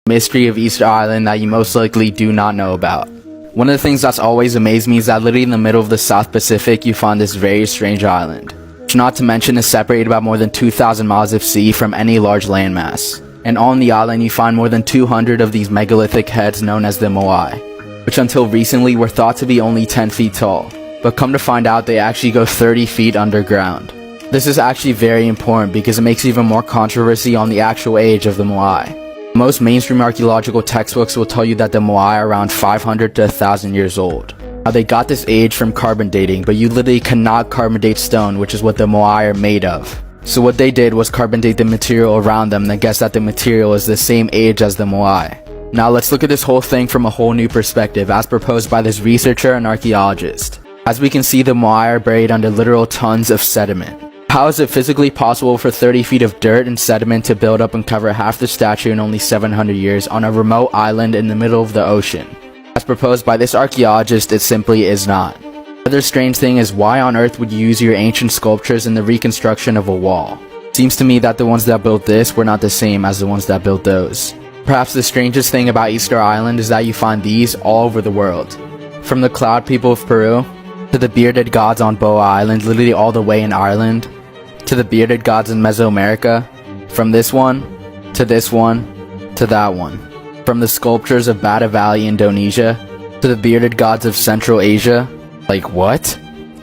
mystery of Easter Island that you most likely do not know about. One of the things that's always amazed me is that literally in the middle of the South Pacific you find this very strange island, which not to mention is separated about more than 2,000 miles of sea from any large landmass. And on the island you find more than 200 of these megalithic heads known as the moai, which until recently were thought to be only 10 feet tall, but come to find out they actually go 30 feet underground. This is actually very important because it makes even more controversy on the actual age of the moai. Most mainstream archaeological textbooks will tell you that the moai are around 500 to 1,000 years old. Now they got this age from carbon dating, but you literally cannot carbon date stone, which is what the moai are made of. So what they did was carbon date the material around them, then guess that the material is the same age as the moai. Now let's look at this whole thing from a whole new perspective, as proposed by this researcher and archaeologist. As we can see, the moai are buried under literal tons of sediment. How is it physically possible for 30 feet of dirt and sediment to build up and cover half the statue in only 700 years on a remote island in the middle of the ocean? As proposed by this archaeologist, it simply is not. Another strange thing is, why on earth would you use your ancient sculptures in the reconstruction of a wall? Seems to me that the ones that built this were not the same as the ones that built those. Perhaps the strangest thing about Easter Island is that you find these all over the world. From the cloud people of Peru, to the bearded gods on Boa Island, literally all the way in Ireland, to the bearded gods in Mesoamerica, from this one, to that one. From the sculptures of Bata Valley, Indonesia, to the bearded gods of Central Asia. Like what?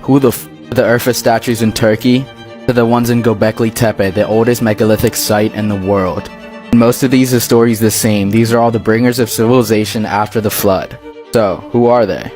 Who the Urfa statues in Turkey, to the ones in Göbekli Tepe, the oldest megalithic site in the world. And most of these, the story's the same. These are all the bringers of civilization after the flood. So, who are they?